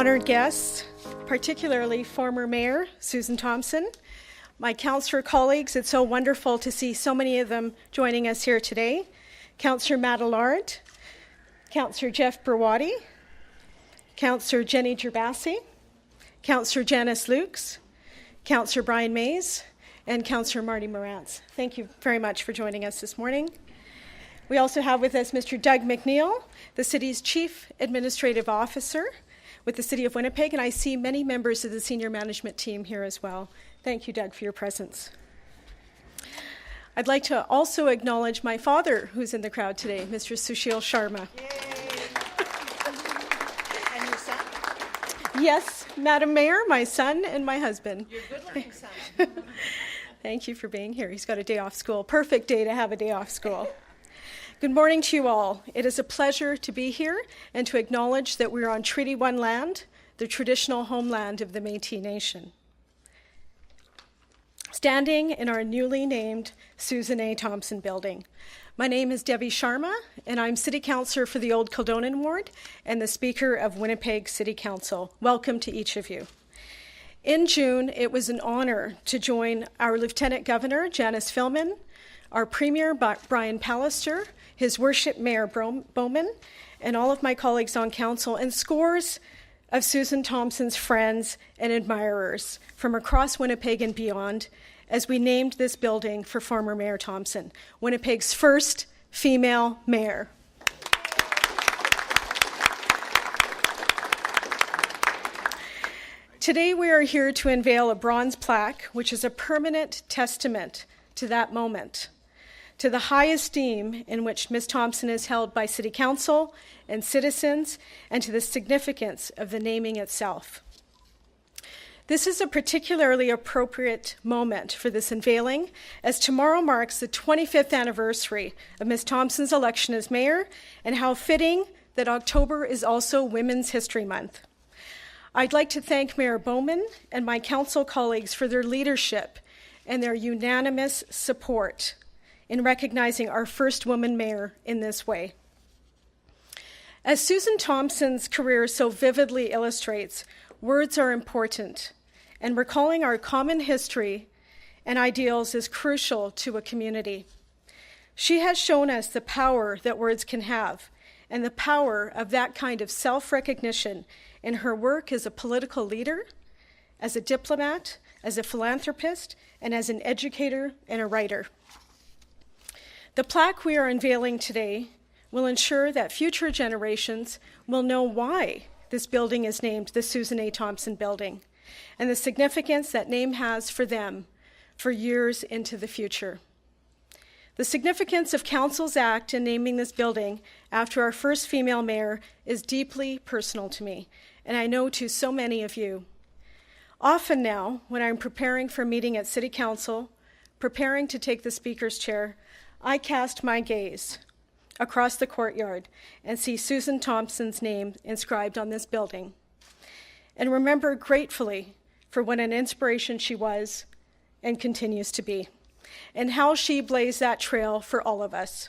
honored guests, particularly former Mayor Susan Thompson, my councillor colleagues, it's so wonderful to see so many of them joining us here today. Councillor Matt Allard, Councillor Jeff Burwadi, Councillor Jenny Gerbasi, Councillor Janice Lukes, Councillor Brian Mays, and Councillor Marty Morantz. Thank you very much for joining us this morning. We also have with us Mr. Doug McNeil, the city's Chief Administrative Officer with the City of Winnipeg, and I see many members of the senior management team here as well. Thank you, Doug, for your presence. I'd like to also acknowledge my father, who's in the crowd today, Mr. Sushil Sharma. And your son? Yes, Madam Mayor, my son and my husband. Your good-looking son. Thank you for being here. He's got a day off school. Perfect day to have a day off school. Good morning to you all. It is a pleasure to be here and to acknowledge that we're on Treaty 1 land, the traditional homeland of the Métis Nation. Standing in our newly named Susan A. Thompson building. My name is Debbie Sharma, and I'm City Councillor for the Old Kildonan Ward and the Speaker of Winnipeg City Council. Welcome to each of you. In June, it was an honor to join our Lieutenant Governor, Janice Filmon, our Premier, Brian Pallister, His Worship Mayor Bowman, and all of my colleagues on council, and scores of Susan Thompson's friends and admirers from across Winnipeg and beyond, as we named this building for former Mayor Thompson, Winnipeg's first female mayor. Today we are here to unveil a bronze plaque, which is a permanent testament to that moment, to the high esteem in which Ms. Thompson is held by City Council and citizens, and to the significance of the naming itself. This is a particularly appropriate moment for this unveiling, as tomorrow marks the 25th anniversary of Ms. Thompson's election as mayor, and how fitting that October is also Women's History Month. I'd like to thank Mayor Bowman and my council colleagues for their leadership and their unanimous support in recognizing our first woman mayor in this way. As Susan Thompson's career so vividly illustrates, words are important, and recalling our common history and ideals is crucial to a community. She has shown us the power that words can have, and the power of that kind of self-recognition in her work as a political leader, as a diplomat, as a philanthropist, and as an educator and a writer. The plaque we are unveiling today will ensure that future generations will know why this building is named the Susan A. Thompson Building, and the significance that name has for them for years into the future. The significance of Council's act in naming this building after our first female mayor is deeply personal to me, and I know to so many of you. Often now, when I'm preparing for a meeting at City Council, preparing to take the Speaker's chair, I cast my gaze across the courtyard and see Susan Thompson's name inscribed on this building, and remember gratefully for what an inspiration she was and continues to be, and how she blazed that trail for all of us.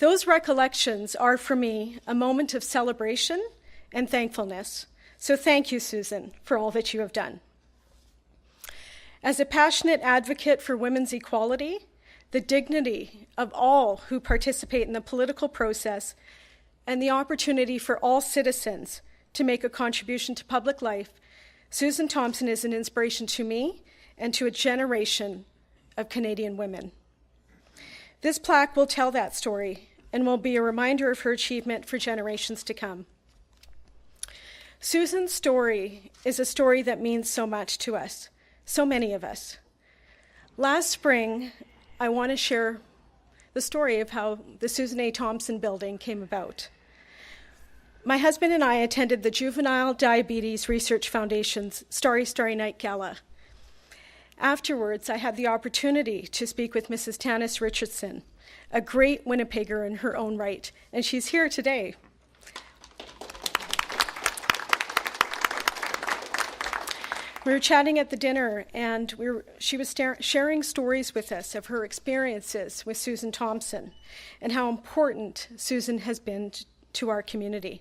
Those recollections are, for me, a moment of celebration and thankfulness. So thank you, Susan, for all that you have done. As a passionate advocate for women's equality, the dignity of all who participate in the political process, and the opportunity for all citizens to make a contribution to public life, Susan Thompson is an inspiration to me and to a generation of Canadian women. This plaque will tell that story and will be a reminder of her achievement for generations to come. Susan's story is a story that means so much to us, so many of us. Last spring, I want to share the story of how the Susan A. Thompson Building came about. My husband and I attended the Juvenile Diabetes Research Foundation's Starry Starry Night Gala. Afterwards, I had the opportunity to speak with Mrs. Tanis Richardson, a great Winnipegger in her own right, and she's here today. We were chatting at the dinner, and she was sharing stories with us of her experiences with Susan Thompson and how important Susan has been to our community.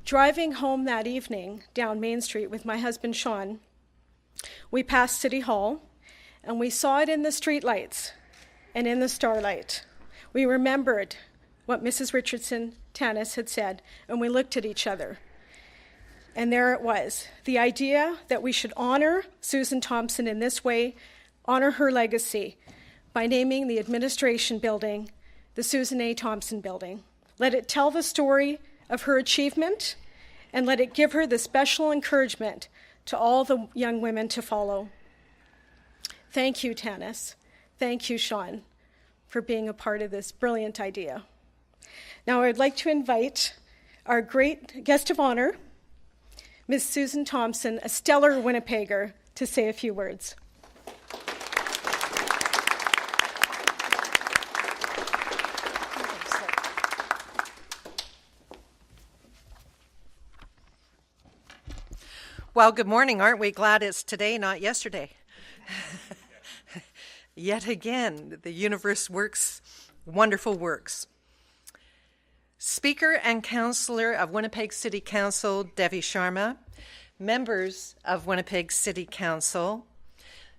Driving home that evening down Main Street with my husband, Sean, we passed City Hall, and we saw it in the streetlights and in the starlight. We remembered what Mrs. Richardson Tannis had said, and we looked at each other. And there it was, the idea that we should honor Susan Thompson in this way, honor her legacy, by naming the administration building the Susan A. Thompson Building. Let it tell the story of her achievement, and let it give her the special encouragement to all the young women to follow. Thank you, Tannis. Thank you, Sean, for being a part of this brilliant idea. Now I would like to invite our great guest of honor, Ms. Susan Thompson, a stellar Winnipegger, to say a few words. Well, good morning. Aren't we glad it's today, not yesterday? Yet again, the universe works wonderful works. Speaker and Councillor of Winnipeg City Council, Devi Sharma, members of Winnipeg City Council,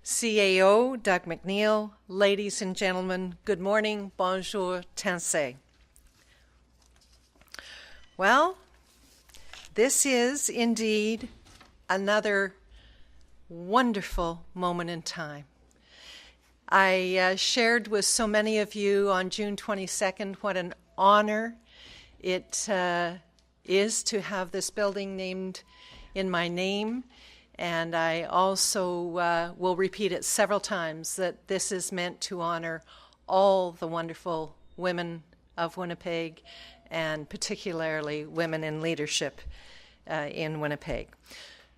CAO, Doug McNeil, ladies and gentlemen, good morning, bonjour, tansé. Well, this is indeed another wonderful moment in time. I shared with so many of you on June 22nd what an honor it is to have this building named in my name, and I also will repeat it several times that this is meant to honor all the wonderful women of Winnipeg, and particularly women in leadership in Winnipeg.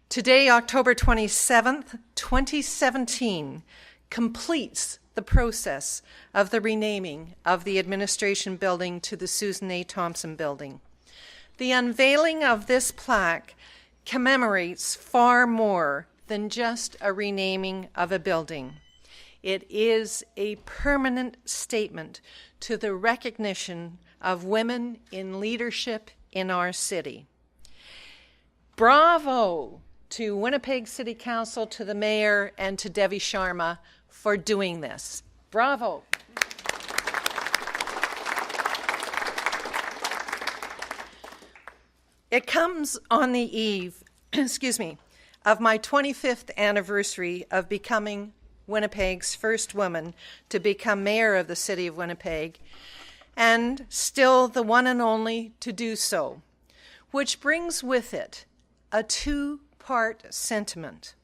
Today, October 27th, 2017, completes the process of the renaming of the administration building to the Susan A. Thompson Building. The unveiling of this plaque commemorates far more than just a renaming of a building. It is a permanent statement to the recognition of women in leadership in our city. Bravo to Winnipeg City Council, to the Mayor, and to Devi Sharma for doing this. Bravo. It comes on the eve, of my 25th anniversary of becoming Winnipeg's first woman to become Mayor of the City of Winnipeg, and still the one and only to do so, which brings with it a two-part sentiment.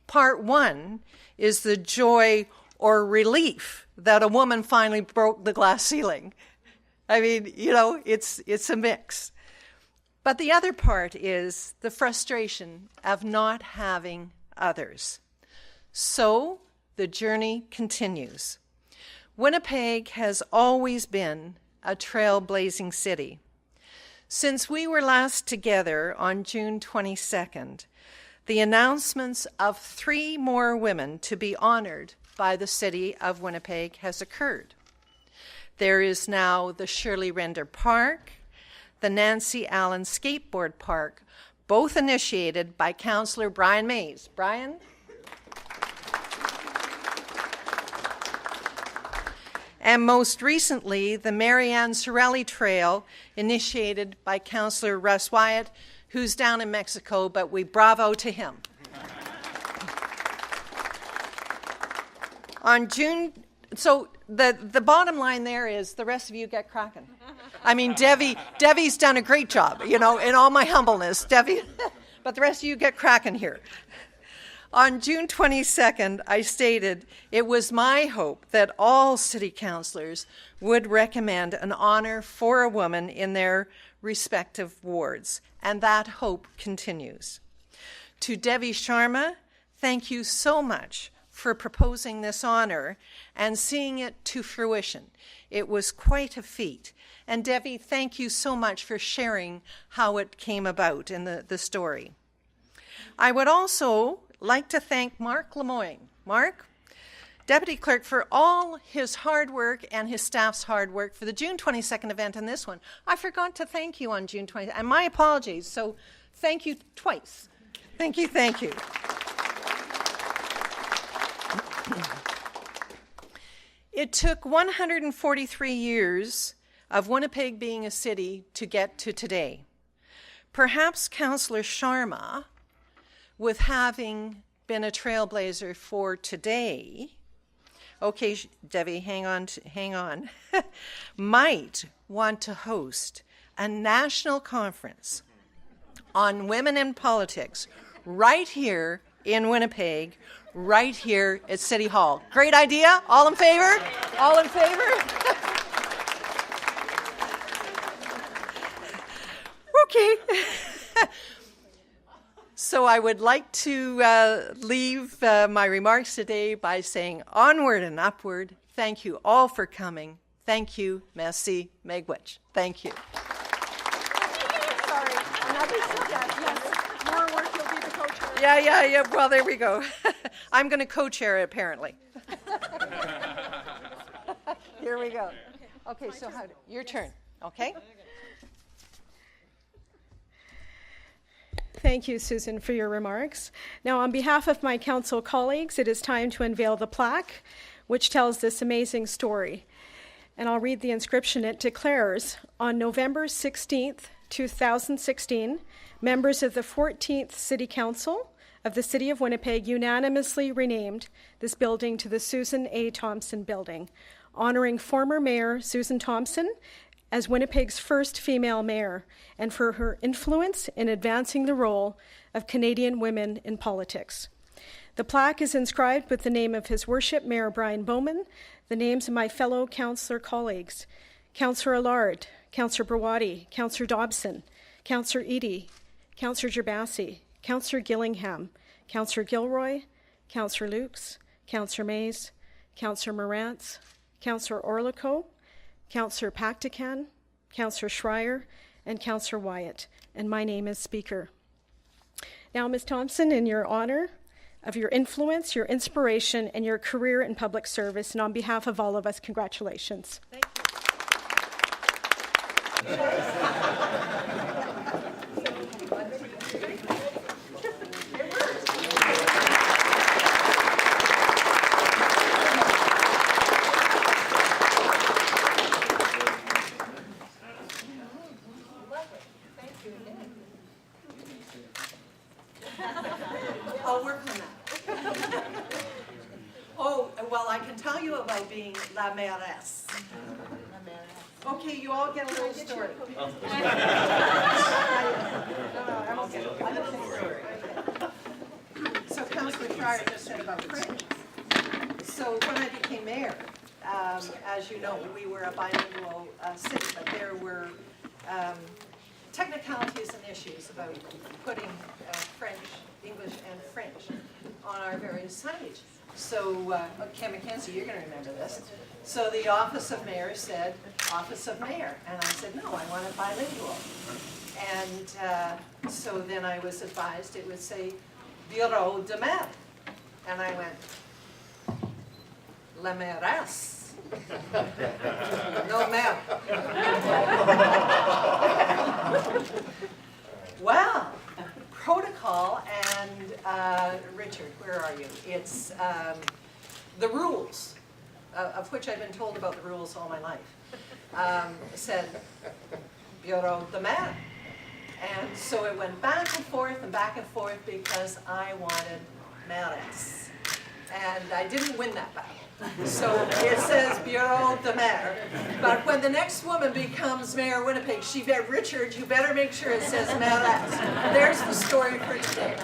Part one is the joy or relief that a woman finally broke the glass ceiling. I mean, it's a mix. But the other part is the frustration of not having others. So the journey continues. Winnipeg has always been a trailblazing city. Since we were last together on June 22nd, the announcements of 3 more women to be honored by the City of Winnipeg has occurred. There is now the Shirley Render Park, the Nancy Allen Skateboard Park, both initiated by Councillor Brian Mays. Brian? And most recently, the Marianne Sorelli Trail, initiated by Councillor Russ Wyatt, who's down in Mexico, but we bravo to him. On June, so the bottom line there is the rest of you get cracking. I mean, Devi's done a great job, in all my humbleness, Devi, but the rest of you get cracking here. On June 22nd, I stated it was my hope that all city councillors would recommend an honor for a woman in their respective wards, and that hope continues. To Devi Sharma, thank you so much for proposing this honor and seeing it to fruition. It was quite a feat. And Devi, thank you so much for sharing how it came about in the story. I would also like to thank Mark Lemoyne. Mark, Deputy Clerk, for all his hard work and his staff's hard work for the June 22nd event and this one. I forgot to thank you on June 22nd, and my apologies, so thank you twice. Thank you, thank you. It took 143 years of Winnipeg being a city to get to today. Perhaps Councillor Sharma, with having been a trailblazer for today, okay, Debbie, hang on, might want to host a national conference on women in politics right here in Winnipeg, right here at City Hall. Great idea? All in favor? All in favor? Okay. So I would like to leave my remarks today by saying onward and upward. Thank you all for coming. Thank you. Merci. Megwich. Thank you. Sorry, another subject. Yes, more work, you'll be the co-chair. Yeah. Well, there we go. I'm going to co-chair it, apparently. Here we go. Okay, so your turn, okay? Thank you, Susan, for your remarks. Now, on behalf of my council colleagues, it is time to unveil the plaque, which tells this amazing story. And I'll read the inscription. It declares, on November 16th, 2016, members of the 14th City Council of the City of Winnipeg unanimously renamed this building to the Susan A. Thompson Building, honoring former Mayor Susan Thompson as Winnipeg's first female mayor, and for her influence in advancing the role of Canadian women in politics. The plaque is inscribed with the name of His Worship Mayor Brian Bowman, the names of my fellow councillor colleagues, Councillor Allard, Councillor Brawadi, Councillor Dobson, Councillor Eadie, Councillor Gerbasi, Councillor Gillingham, Councillor Gilroy, Councillor Lukes, Councillor Mays, Councillor Morantz, Councillor Orlico, Councillor Pactican, Councillor Schreier, and Councillor Wyatt, and my name is Speaker. Now, Ms. Thompson, in your honor of your influence, your inspiration, and your career in public service, and on behalf of all of us, congratulations. Thank you. I'll work on that. Oh, well, I can tell you about being La Mairesse. Okay, you all get a little story. So Councillor Schreier just said about French. So when I became mayor, as you know, we were a bilingual city, but there were technicalities and issues about putting French, English, and French on our various signage. So, Kim McKenzie, you're going to remember this. So the Office of Mayor said, Office of Mayor. And I said, no, I want it bilingual. And so then I was advised it would say, Bureau de Maire. And I went, La Mairesse. No mayor. Well, protocol and Richard, where are you? It's the rules, of which I've been told about the rules all my life, said Bureau de Maire. And so it went back and forth because I wanted mairesse. And I didn't win that battle. So it says Bureau de Maire. But when the next woman becomes Mayor of Winnipeg, Richard, you better make sure it says mairesse. There's the story for today.